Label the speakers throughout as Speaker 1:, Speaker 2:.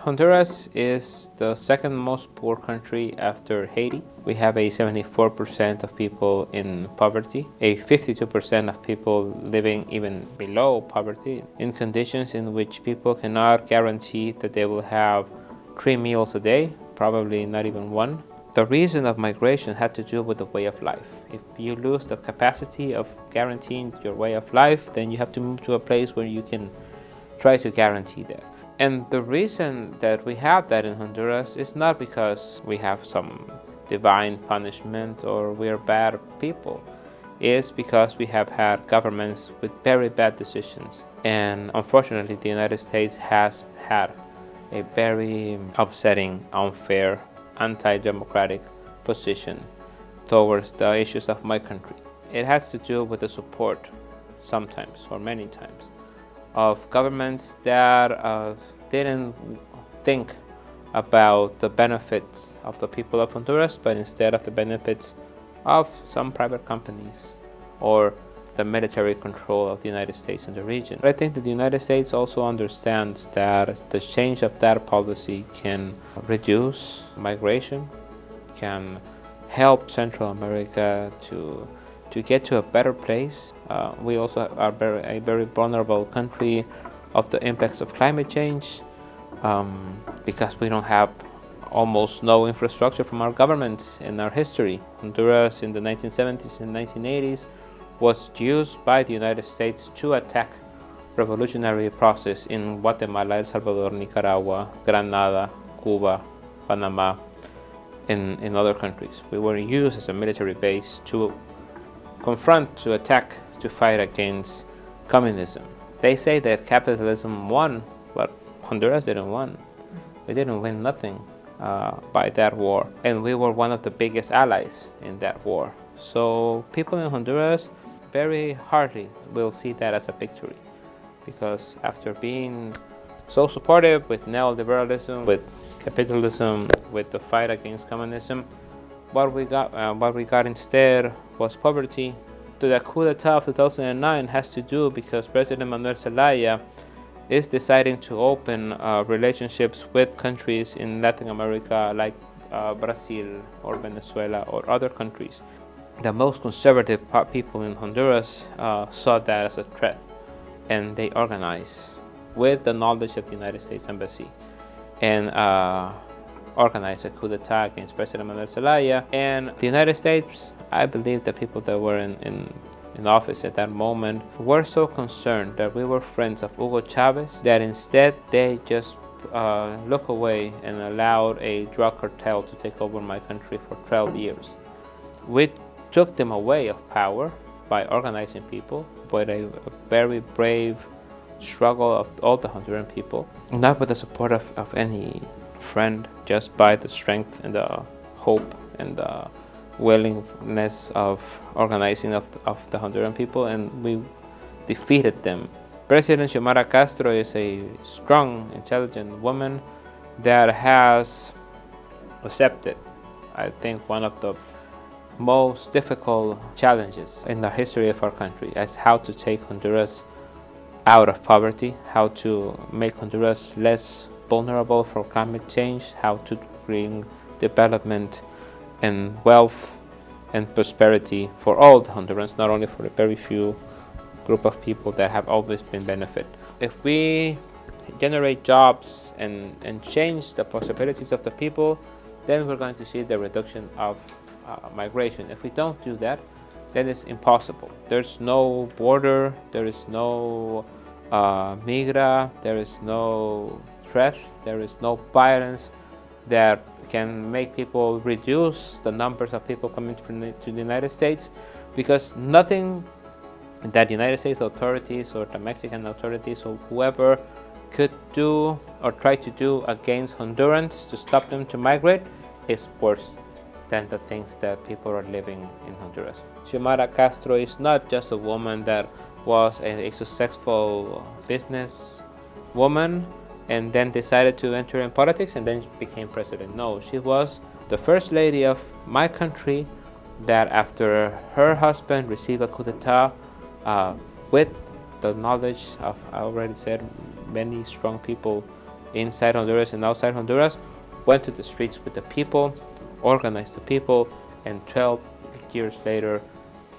Speaker 1: Honduras is the second most poor country after Haiti. We have a 74% of people in poverty, a 52% of people living even below poverty, in conditions in which people cannot guarantee that they will have 3 meals a day, probably not even one. The reason of migration had to do with the way of life. If you lose the capacity of guaranteeing your way of life, then you have to move to a place where you can try to guarantee that. And the reason that we have that in Honduras is not because we have some divine punishment or we are bad people. It's because we have had governments with very bad decisions. And unfortunately, the United States has had a very upsetting, unfair, anti-democratic position towards the issues of my country. It has to do with the support, sometimes or many times, of governments that didn't think about the benefits of the people of Honduras, but instead of the benefits of some private companies or the military control of the United States in the region. But I think that the United States also understands that the change of that policy can reduce migration, can help Central America to get to a better place. We also are a very vulnerable country of the impacts of climate change because we don't have almost no infrastructure from our governments in our history. Honduras in the 1970s and 1980s was used by the United States to attack revolutionary process in Guatemala, El Salvador, Nicaragua, Granada, Cuba, Panama, in other countries. We were used as a military base to confront, to attack, to fight against communism. They say that capitalism won, but Honduras didn't win. We didn't win nothing by that war, and we were one of the biggest allies in that war. So people in Honduras very hardly will see that as a victory, because after being so supportive with neoliberalism, with capitalism, with the fight against communism, what we got instead was poverty. The coup d'etat of 2009 has to do because President Manuel Zelaya is deciding to open relationships with countries in Latin America like Brazil or Venezuela or other countries. The most conservative people in Honduras saw that as a threat, and they organized with the knowledge of the United States Embassy and organized a coup d'etat against President Manuel Zelaya. And the United States, I believe the people that were in office at that moment were so concerned that we were friends of Hugo Chavez that instead they just look away and allowed a drug cartel to take over my country for 12 years. We took them away of power by organizing people with a very brave struggle of all the Honduran people, not with the support of any friend, just by the strength and the hope and the willingness of organizing of the Honduran people, and we defeated them. President Xiomara Castro is a strong, intelligent woman that has accepted, I think, one of the most difficult challenges in the history of our country, as how to take Honduras out of poverty, how to make Honduras less vulnerable for climate change, how to bring development and wealth and prosperity for all the Hondurans, not only for a very few group of people that have always been benefit. If we generate jobs and change the possibilities of the people, then we're going to see the reduction of migration. If we don't do that, then it's impossible. There's no border, there is no migra, there is no threat, there is no violence that can make people reduce the numbers of people coming to the United States, because nothing that the United States authorities or the Mexican authorities or whoever could do or try to do against Hondurans to stop them to migrate is worse than the things that people are living in Honduras. Xiomara Castro is not just a woman that was a successful business woman and then decided to enter in politics and then became president. No, she was the first lady of my country that after her husband received a coup d'etat with the knowledge of, I already said, many strong people inside Honduras and outside Honduras, went to the streets with the people, organized the people, and 12 years later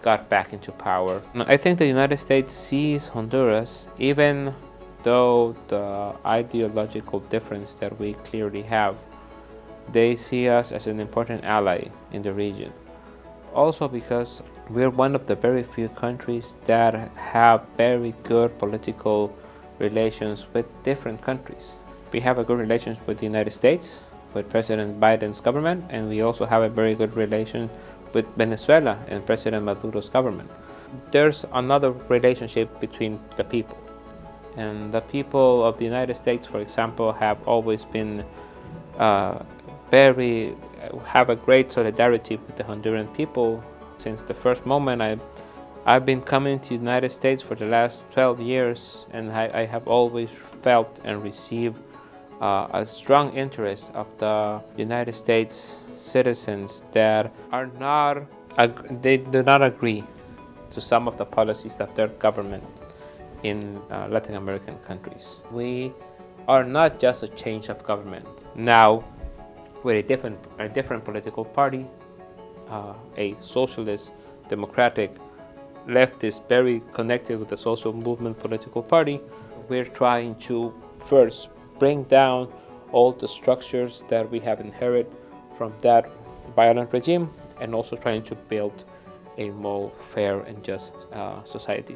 Speaker 1: got back into power. Now, I think the United States sees Honduras, even though the ideological difference that we clearly have, they see us as an important ally in the region. Also because we're one of the very few countries that have very good political relations with different countries. We have a good relationship with the United States, with President Biden's government, and we also have a very good relation with Venezuela and President Maduro's government. There's another relationship between the people. And the people of the United States, for example, have always been have a great solidarity with the Honduran people since the first moment. I've been coming to the United States for the last 12 years, and I have always felt and received a strong interest of the United States citizens that they do not agree to some of the policies of their government in Latin American countries. We are not just a change of government. Now, with a different political party, a socialist, democratic, leftist, very connected with the social movement political party, we're trying to first bring down all the structures that we have inherited from that violent regime, and also trying to build a more fair and just society.